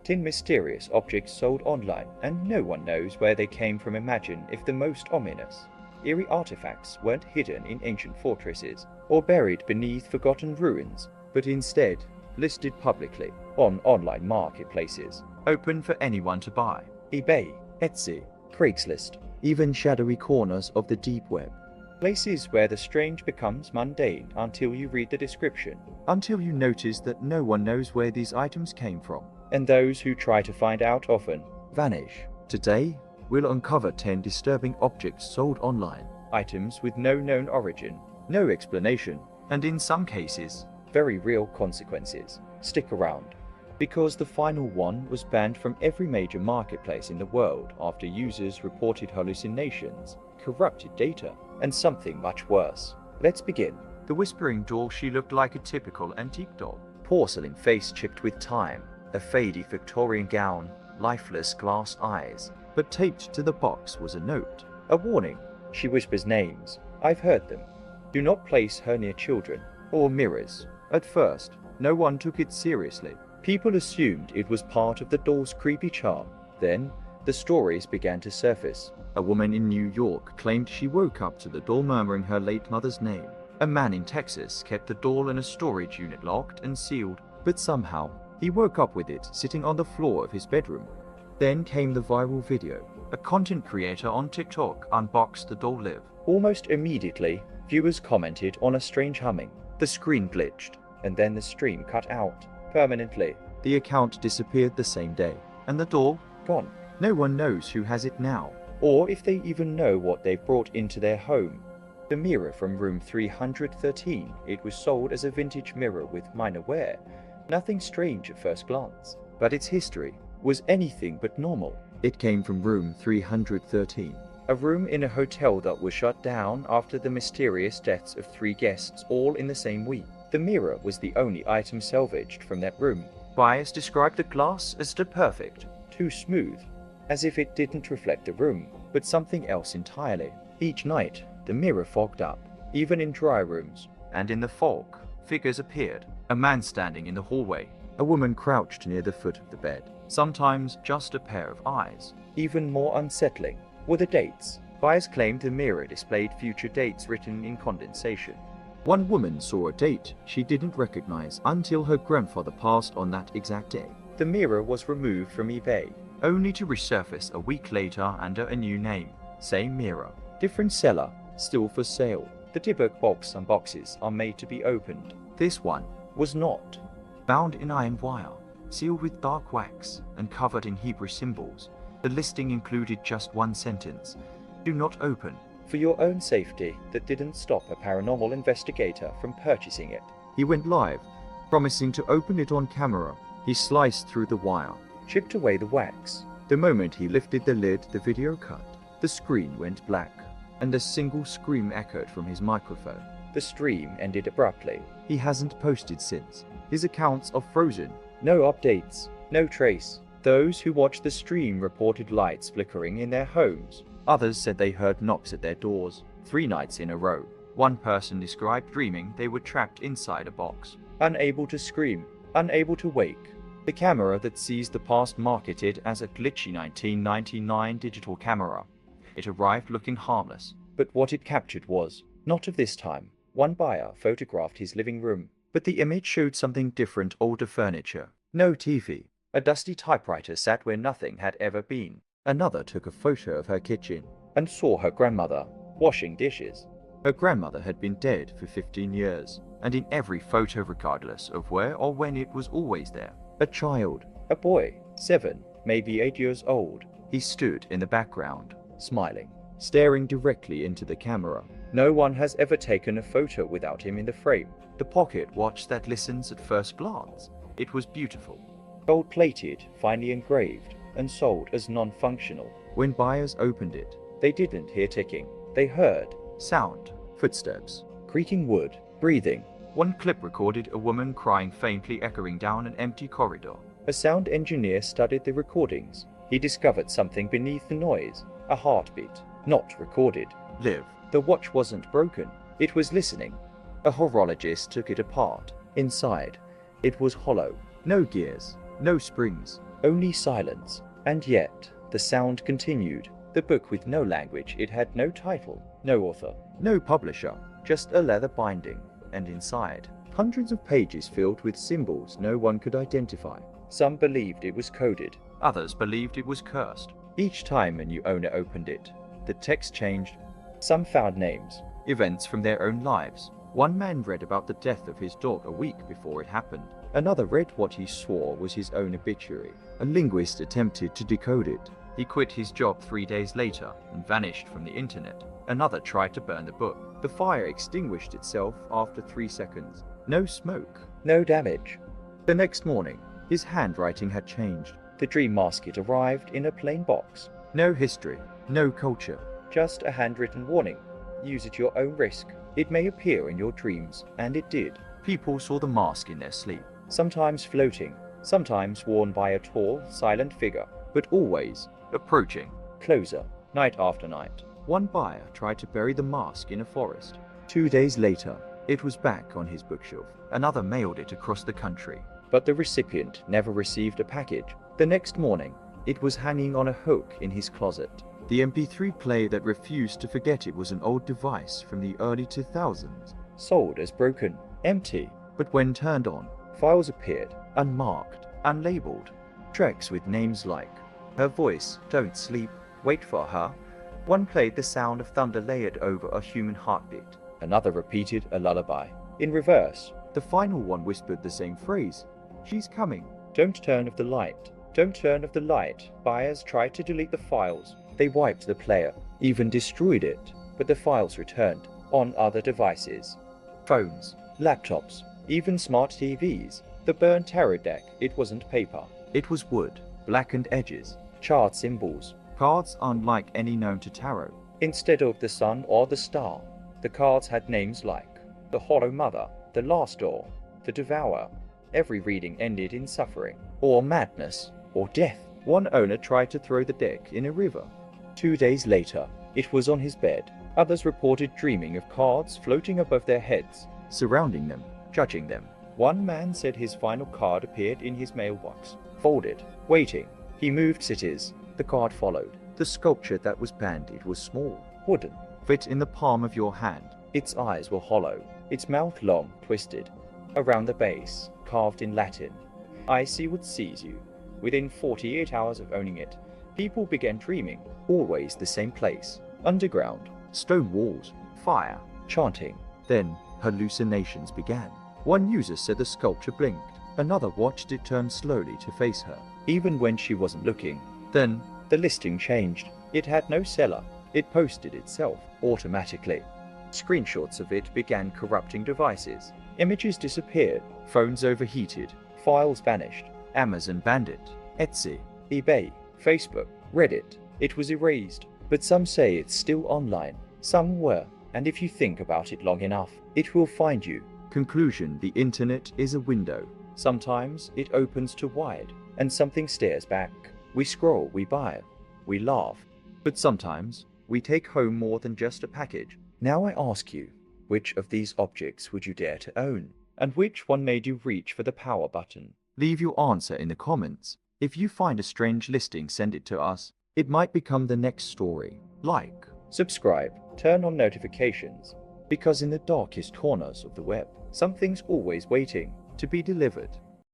10 mysterious objects sold online, and no one knows where they came from. Imagine if the most ominous, eerie artifacts weren't hidden in ancient fortresses or buried beneath forgotten ruins, but instead listed publicly on online marketplaces, open for anyone to buy. eBay, Etsy, Craigslist, even shadowy corners of the deep web. Places where the strange becomes mundane until you read the description, until you notice that no one knows where these items came from, and those who try to find out often vanish. Today, we'll uncover 10 disturbing objects sold online, items with no known origin, no explanation, and in some cases, very real consequences. Stick around, because the final one was banned from every major marketplace in the world after users reported hallucinations, corrupted data, and something much worse. Let's begin. The whispering doll. She looked like a typical antique doll. Porcelain face chipped with time, a faded Victorian gown, lifeless glass eyes. But taped to the box was a note, a warning. She whispers names. I've heard them. Do not place her near children or mirrors. At first, no one took it seriously. People assumed it was part of the doll's creepy charm. Then, the stories began to surface. A woman in New York claimed she woke up to the doll murmuring her late mother's name. A man in Texas kept the doll in a storage unit locked and sealed, but somehow, he woke up with it sitting on the floor of his bedroom. Then came the viral video. A content creator on TikTok unboxed the doll live. Almost immediately, viewers commented on a strange humming. The screen glitched, and then the stream cut out permanently. The account disappeared the same day, and the doll gone. No one knows who has it now, or if they even know what they've brought into their home. The mirror from room 313. It was sold as a vintage mirror with minor wear. Nothing strange at first glance, but its history was anything but normal. It came from room 313, a room in a hotel that was shut down after the mysterious deaths of 3 guests all in the same week. The mirror was the only item salvaged from that room. Buyers described the glass as too perfect, too smooth, as if it didn't reflect the room, but something else entirely. Each night, the mirror fogged up, even in dry rooms, and in the fog, figures appeared. A man standing in the hallway, a woman crouched near the foot of the bed, sometimes just a pair of eyes. Even more unsettling were the dates. Buyers claimed the mirror displayed future dates written in condensation. One woman saw a date she didn't recognize until her grandfather passed on that exact day. The mirror was removed from eBay, only to resurface a week later under a new name. Same mirror, different seller, still for sale. The debug box and boxes are made to be opened. This one was not. Bound in iron wire, sealed with dark wax, and covered in Hebrew symbols. The listing included just one sentence: do not open. For your own safety, that didn't stop a paranormal investigator from purchasing it. He went live, promising to open it on camera. He sliced through the wire, chipped away the wax. The moment he lifted the lid, the video cut. The screen went black, and a single scream echoed from his microphone. The stream ended abruptly. He hasn't posted since. His accounts are frozen. No updates, no trace. Those who watched the stream reported lights flickering in their homes. Others said they heard knocks at their doors 3 nights in a row. One person described dreaming they were trapped inside a box, unable to scream, unable to wake. The camera that sees the past marketed as a glitchy 1999 digital camera. It arrived looking harmless, but what it captured was not of this time. One buyer photographed his living room, but the image showed something different. Older furniture, no TV. A dusty typewriter sat where nothing had ever been. Another took a photo of her kitchen and saw her grandmother washing dishes. Her grandmother had been dead for 15 years, and in every photo, regardless of where or when, it was always there. A child, a boy, 7, maybe 8 years old. He stood in the background, smiling, staring directly into the camera. No one has ever taken a photo without him in the frame. The pocket watch that listens at first glance. It was beautiful. Gold-plated, finely engraved, and sold as non-functional. When buyers opened it, they didn't hear ticking. They heard sound, footsteps, creaking wood, breathing. One clip recorded a woman crying faintly, echoing down an empty corridor. A sound engineer studied the recordings. He discovered something beneath the noise, a heartbeat, not recorded. Live. The watch wasn't broken. It was listening. A horologist took it apart. Inside, it was hollow. No gears, no springs, only silence. And yet, the sound continued. The book with no language, it had no title, no author, no publisher, just a leather binding. And inside, hundreds of pages filled with symbols no one could identify. Some believed it was coded, others believed it was cursed. Each time a new owner opened it, the text changed. Some found names, events from their own lives. One man read about the death of his dog a week before it happened. Another read what he swore was his own obituary. A linguist attempted to decode it. He quit his job 3 days later and vanished from the internet. Another tried to burn the book. The fire extinguished itself after 3 seconds. No smoke, no damage. The next morning, his handwriting had changed. The dream basket arrived in a plain box. No history, no culture, just a handwritten warning. Use at your own risk. It may appear in your dreams, and it did. People saw the mask in their sleep, sometimes floating, sometimes worn by a tall, silent figure, but always approaching, closer, night after night. One buyer tried to bury the mask in a forest. 2 days later, it was back on his bookshelf. Another mailed it across the country, but the recipient never received a package. The next morning, it was hanging on a hook in his closet. The MP3 player that refused to forget it was an old device from the early 2000s, sold as broken, empty, but when turned on, files appeared, unmarked, unlabeled. Tracks with names like Her Voice, Don't Sleep, Wait for Her. One played the sound of thunder layered over a human heartbeat. Another repeated a lullaby. In reverse, the final one whispered the same phrase. She's coming. Don't turn off the light. Don't turn off the light. Buyers tried to delete the files. They wiped the player, even destroyed it, but the files returned on other devices. Phones, laptops, even smart TVs. The burned tarot deck, it wasn't paper. It was wood, blackened edges, charred symbols, cards unlike any known to tarot. Instead of the sun or the star, the cards had names like the Hollow Mother, the Last Door, the Devourer. Every reading ended in suffering, or madness, or death. One owner tried to throw the deck in a river. 2 days later, it was on his bed. Others reported dreaming of cards floating above their heads, surrounding them, judging them. One man said his final card appeared in his mailbox, folded, waiting. He moved cities. The card followed. The sculpture that was banned, it was small, wooden, fit in the palm of your hand. Its eyes were hollow, its mouth long, twisted. Around the base, carved in Latin, I see what sees you. Within 48 hours of owning it, people began dreaming, always the same place, underground, stone walls, fire, chanting. Then hallucinations began. One user said the sculpture blinked. Another watched it turn slowly to face her, even when she wasn't looking. Then the listing changed. It had no seller. It posted itself automatically. Screenshots of it began corrupting devices. Images disappeared. Phones overheated. Files vanished. Amazon banned it. Etsy, eBay, Facebook, Reddit. It was erased. But some say it's still online. Some were. And if you think about it long enough, it will find you. Conclusion: the internet is a window. Sometimes it opens too wide, and something stares back. We scroll, we buy, we laugh. But sometimes we take home more than just a package. Now I ask you, which of these objects would you dare to own? And which one made you reach for the power button? Leave your answer in the comments. If you find a strange listing, send it to us. It might become the next story. Like, subscribe, turn on notifications. Because in the darkest corners of the web, something's always waiting to be delivered.